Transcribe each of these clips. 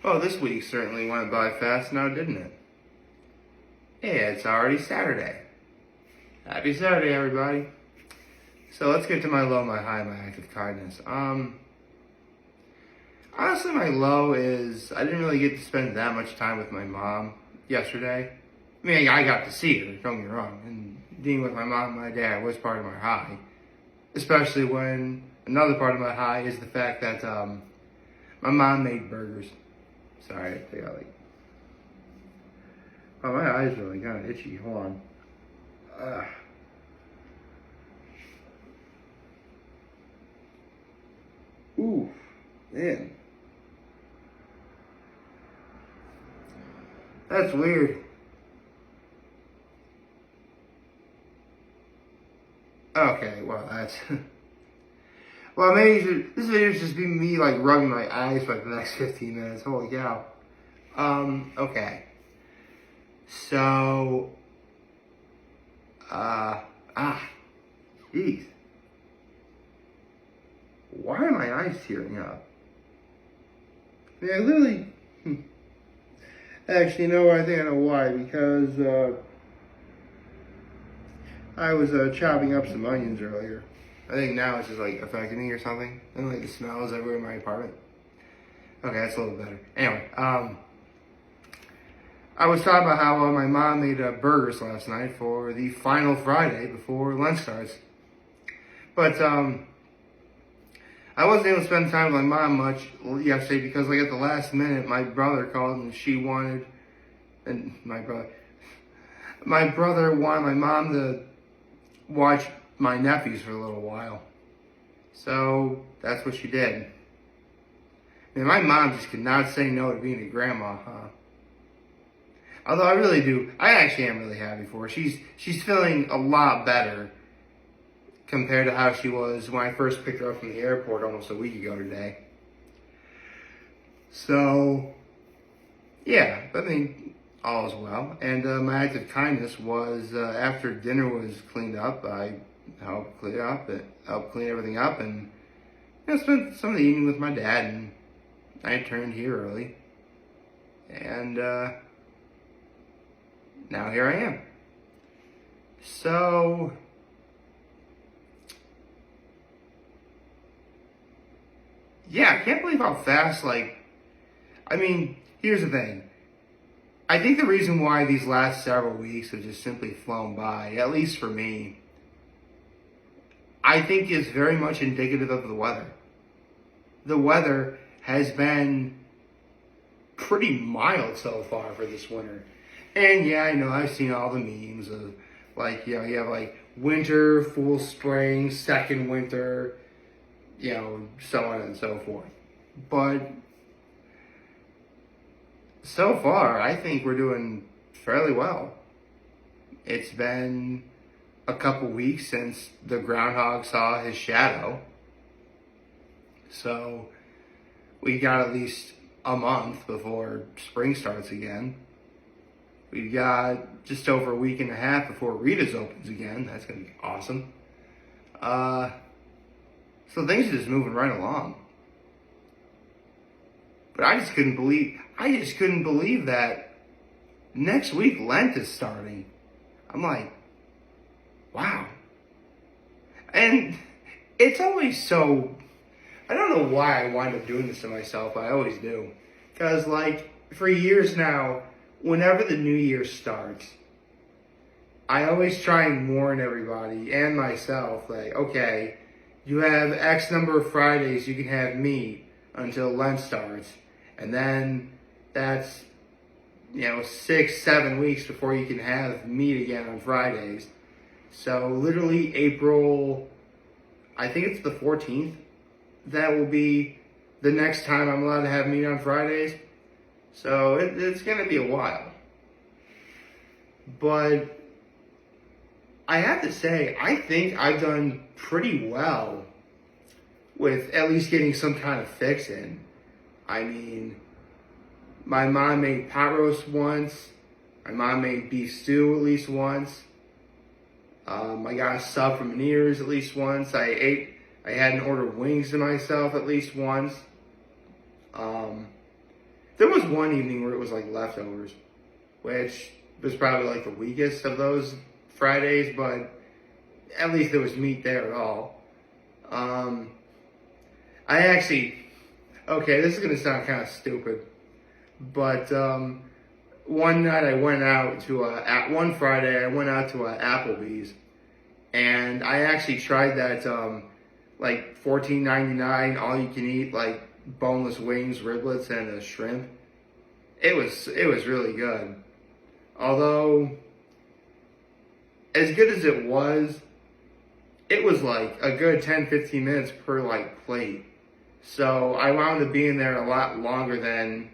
Well, this week certainly went by fast now, didn't it? Yeah, it's already Saturday. Happy Saturday, everybody. So let's get to my low, my high, my act of kindness. Honestly, my low is I didn't really get to spend that much time with my mom yesterday. I mean, I got to see her, don't get me wrong, and being with my mom and my dad was part of my high. Especially when another part of my high is the fact that my mom made burgers. Sorry, I got oh, my eyes are like kind of itchy. Hold on. Ooh, man. That's weird. Okay, well, that's... well, maybe this video should just be me, like, rubbing my eyes for like, the next 15 minutes. Holy cow. Okay. So... Jeez. Why are my eyes tearing up? I mean, I literally... Actually, no, I think I know why. Because, I was chopping up some onions earlier. I think now it's just like affecting me or something. And like the smells everywhere in my apartment. Okay, that's a little better. Anyway, I was talking about how my mom made burgers last night for the final Friday before lunch starts. But I wasn't able to spend time with my mom much yesterday because like at the last minute my brother called and she wanted, and my brother wanted my mom to watch my nephews for a little while. So that's what she did. And my mom just could not say no to being a grandma, huh? Although I actually am really happy for her. She's feeling a lot better compared to how she was when I first picked her up from the airport almost a week ago today. So, yeah, I mean, all is well. And my act of kindness was after dinner was cleaned up, I helped clean everything up, and spent some of the evening with my dad. And I turned here early, and now here I am. So, yeah, I can't believe how fast. I mean, here's the thing. I think the reason why these last several weeks have just simply flown by, at least for me, I think is very much indicative of the weather. The weather has been pretty mild so far for this winter. And yeah, I know I've seen all the memes of you have like winter, full spring, second winter, so on and so forth. But so far, I think we're doing fairly well. It's been a couple weeks since the groundhog saw his shadow. So we got at least a month before spring starts again. We got just over a week and a half before Rita's opens again. That's going to be awesome. So things are just moving right along. But I just couldn't believe that next week Lent is starting. I'm like, wow. And it's always so, I don't know why I wind up doing this to myself, but I always do. Because for years now, whenever the new year starts, I always try and warn everybody and myself, okay, you have X number of Fridays you can have meat until Lent starts. And then that's, 6-7 weeks before you can have meat again on Fridays. So literally April, I think it's the 14th, that will be the next time I'm allowed to have meat on Fridays. So it's going to be a while. But I have to say, I think I've done pretty well with at least getting some kind of fix in. I mean, my mom made pot roast once. My mom made beef stew at least once. I got a sub from Meniere's at least once. I hadn't ordered wings to myself at least once. There was one evening where it was like leftovers, which was probably like the weakest of those Fridays, but at least there was meat there at all. I actually, okay, this is gonna sound kind of stupid, but one night I went out to one Friday I went out to Applebee's, and I actually tried that like $14.99 all you can eat like boneless wings, riblets, and a shrimp. It was really good. Although, as good as it was like a good 10-15 minutes per like plate. So I wound up being there a lot longer than,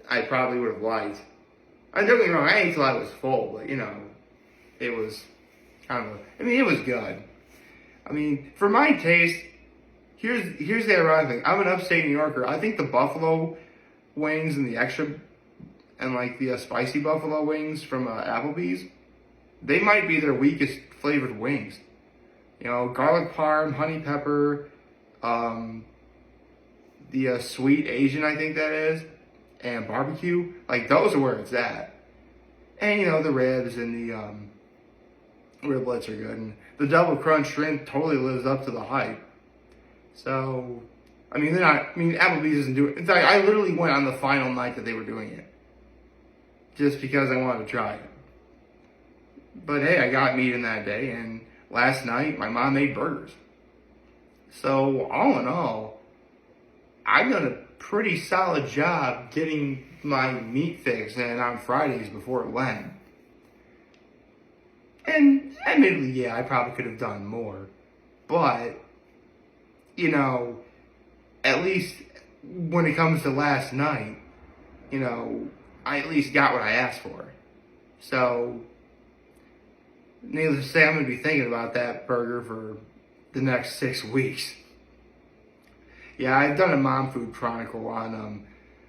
I probably would have liked. Don't get me wrong, I ate till I was full, but it was it was good. I mean, for my taste, here's the ironic thing. I'm an upstate New Yorker. I think the buffalo wings and the extra, and like the spicy buffalo wings from Applebee's, they might be their weakest flavored wings. Garlic parm, honey pepper, the sweet Asian, I think that is, and barbecue. Like, those are where it's at. And, the ribs and the riblets are good. And the double crunch shrimp totally lives up to the hype. So, Applebee's isn't doing it. I literally went on the final night that they were doing it, just because I wanted to try it. But hey, I got meat in that day, and last night my mom made burgers. So all in all, I've done a pretty solid job getting my meat fix in on Fridays before Lent. And admittedly, yeah, I probably could have done more. But, at least when it comes to last night, I at least got what I asked for. So, needless to say, I'm going to be thinking about that burger for the next 6 weeks. Yeah, I've done a mom food chronicle on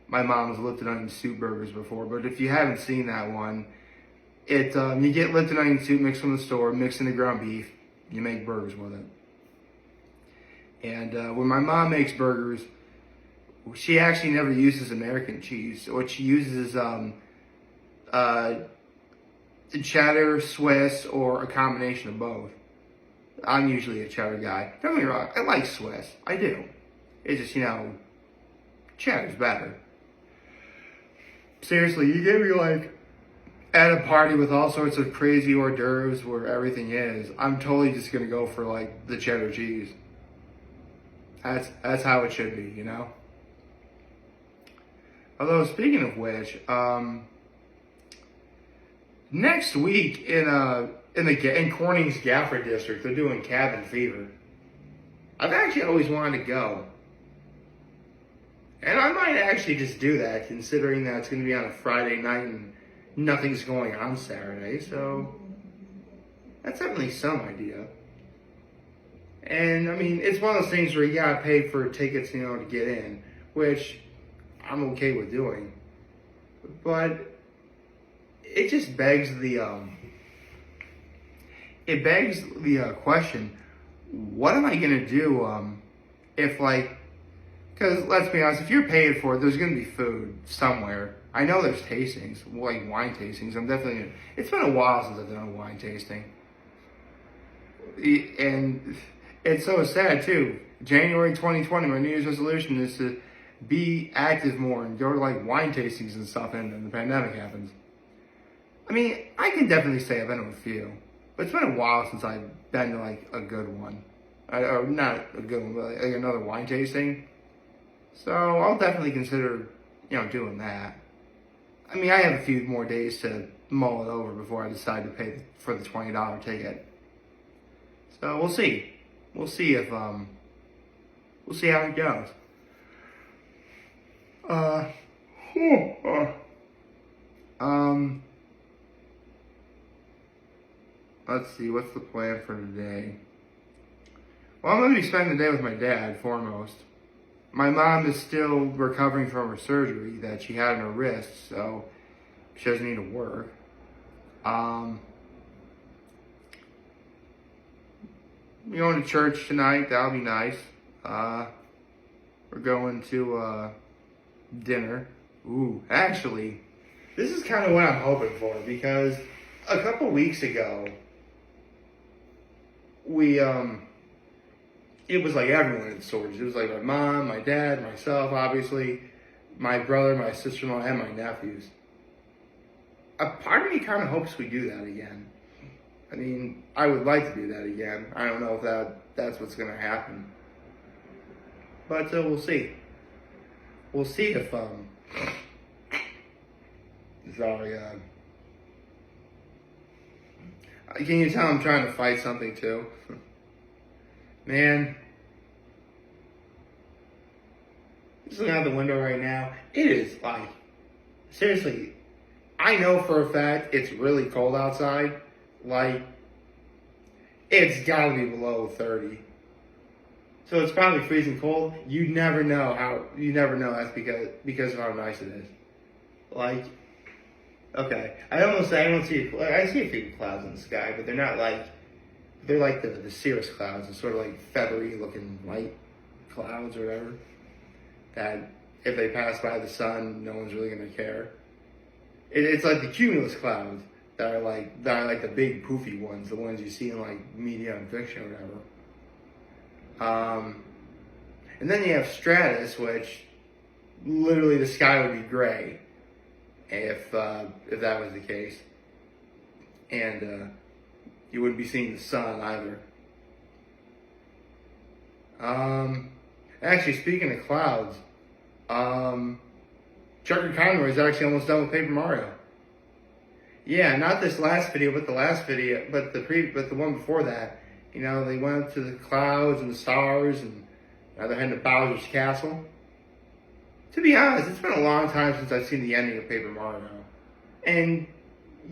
my mom's Lipton onion soup burgers before, but if you haven't seen that one, you get Lipton onion soup mixed from the store, mixed into ground beef, you make burgers with it. And when my mom makes burgers, she actually never uses American cheese. What she uses is cheddar, Swiss, or a combination of both. I'm usually a cheddar guy. Don't get me wrong, I like Swiss. I do. It's just, cheddar's better. Seriously, you get me like at a party with all sorts of crazy hors d'oeuvres where everything is, I'm totally just gonna go for like the cheddar cheese. That's how it should be, Although, speaking of which, next week in Corning's Gafford district, they're doing Cabin Fever. I've actually always wanted to go, and I might actually just do that, considering that it's going to be on a Friday night and nothing's going on Saturday. So that's definitely some idea. And it's one of those things where you gotta pay for tickets, to get in, which I'm okay with doing. But it just begs the question: what am I gonna do if because let's be honest, if you're paying for it, there's gonna be food somewhere. I know there's tastings, like wine tastings. It's been a while since I've done a wine tasting, and it's so sad too. January 2020, my New Year's resolution is to be active more and go to wine tastings and stuff, and then the pandemic happens. I can definitely say I've been to a few, but it's been a while since I've been to a good one. Or not a good one, but another wine tasting. So I'll definitely consider, doing that. I have a few more days to mull it over before I decide to pay for the $20 ticket. So we'll see. We'll see how it goes. Let's see, what's the plan for today? Well, I'm going to be spending the day with my dad, foremost. My mom is still recovering from her surgery that she had on her wrist, so she doesn't need to work. Going to church tonight, that'll be nice. We're going to dinner. Ooh, actually, this is kind of what I'm hoping for, because a couple weeks ago, we it was like everyone in storage. It was like my mom, my dad, myself, obviously, my brother, my sister-in-law, and my nephews. A part of me kind of hopes we do that again. I mean, I would like to do that again. I don't know if that's what's going to happen. But we'll see. We'll see if, sorry, can you tell I'm trying to fight something too? Man, just looking out the window right now, it is like, seriously, I know for a fact it's really cold outside. Like, it's gotta be below 30. So it's probably freezing cold. You never know that's because of how nice it is. Like, okay, I don't see a few clouds in the sky, but they're like the cirrus clouds. It's sort of like feathery looking light clouds or whatever. That if they pass by the sun, no one's really gonna care. It's like the cumulus clouds that are like the big poofy ones, the ones you see in like media and fiction or whatever. And then you have stratus, which literally the sky would be gray if that was the case, and you wouldn't be seeing the sun either. Actually, speaking of clouds, Chucker Conroy is actually almost done with Paper Mario. Yeah, not this last video, but the last video, but the one before that. You know, they went up to the clouds and the stars, and now they're heading to Bowser's Castle. To be honest, it's been a long time since I've seen the ending of Paper Mario. And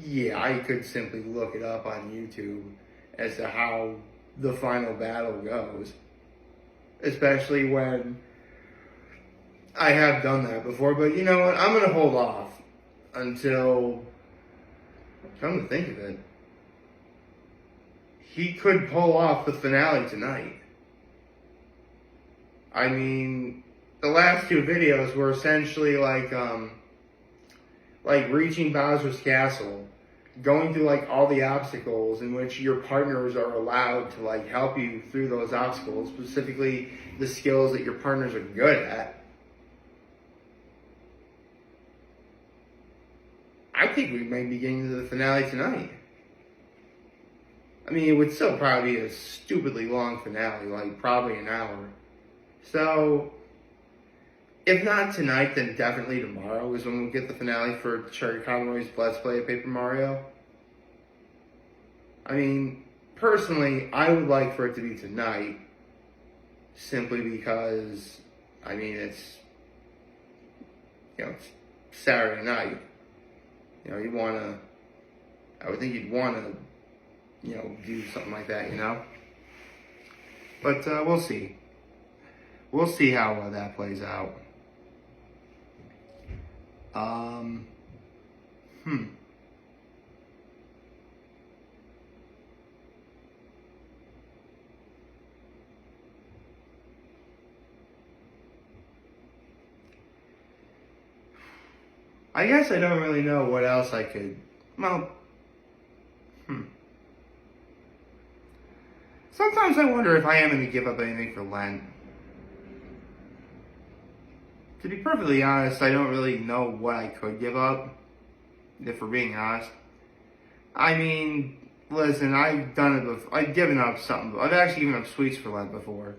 yeah, I could simply look it up on YouTube as to how the final battle goes. Especially when I have done that before. But you know what? I'm going to hold off until, come to think of it, he could pull off the finale tonight. I mean, the last two videos were essentially like reaching Bowser's Castle, going through like all the obstacles in which your partners are allowed to like help you through those obstacles, specifically the skills that your partners are good at. I think we may be getting to the finale tonight. I mean, it would still probably be a stupidly long finale, like probably an hour. So, if not tonight, then definitely tomorrow is when we'll get the finale for Cherry Conroy's Let's Play of Paper Mario. I mean, personally, I would like for it to be tonight, simply because, I mean, it's Saturday night. You know, I would think you'd want to, do something like that, But we'll see. We'll see how that plays out. I guess I don't really know what else I could, Sometimes I wonder if I am going to give up anything for Lent. To be perfectly honest, I don't really know what I could give up, if we're being honest. I mean, listen, I've done it before. I've given up something. I've actually given up sweets for Lent before.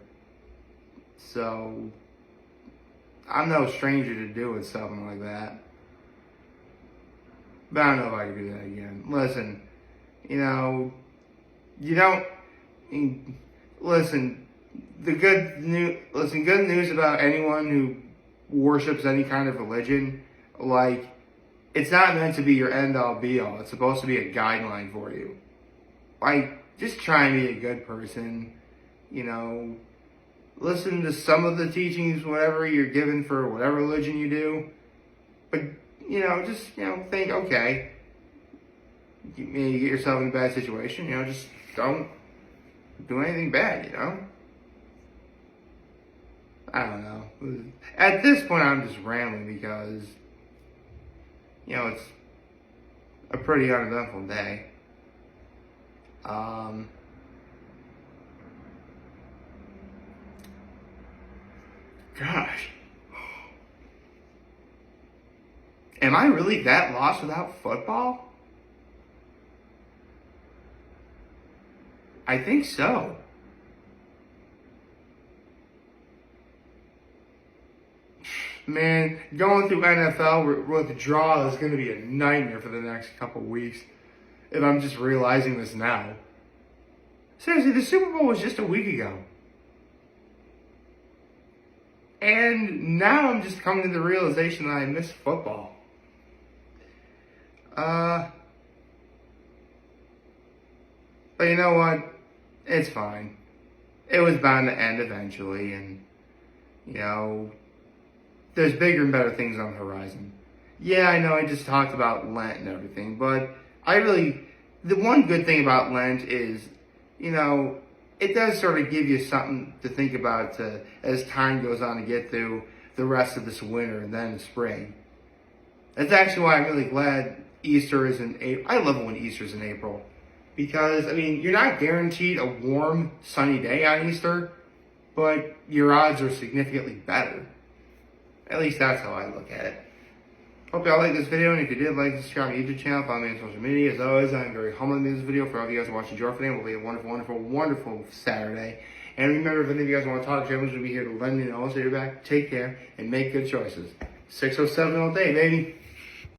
So, I'm no stranger to doing something like that. But I don't know if I can do that again. Listen, listen, good news about anyone who worships any kind of religion, like, it's not meant to be your end-all be-all. It's supposed to be a guideline for you. Like, just try and be a good person, listen to some of the teachings, whatever you're given for whatever religion you do, but, just, think, okay, you get yourself in a bad situation, just don't do anything bad, I I don't know. At this point, I'm just rambling because, it's a pretty uneventful day. Gosh. Am I really that lost without football? I think so. Man, going through NFL with the draw is going to be a nightmare for the next couple weeks if I'm just realizing this now. Seriously, the Super Bowl was just a week ago. And now I'm just coming to the realization that I miss football. But you know what? It's fine. It was bound to end eventually, and, there's bigger and better things on the horizon. Yeah, I know I just talked about Lent and everything, but the one good thing about Lent is, it does sort of give you something to think about as time goes on to get through the rest of this winter and then the spring. That's actually why I'm really glad Easter is in April. I love when Easter's in April because, you're not guaranteed a warm, sunny day on Easter, but your odds are significantly better. At least that's how I look at it. Hope y'all liked this video, and if you did, like, subscribe to my YouTube channel, follow me on social media. As always, I'm very humbled to make this video. For all of you guys watching Joe today, will be a wonderful, wonderful, wonderful Saturday. And remember, if any of you guys want to talk to me, we'll be here to lend me an all back. Take care, and make good choices. 607 all day, baby.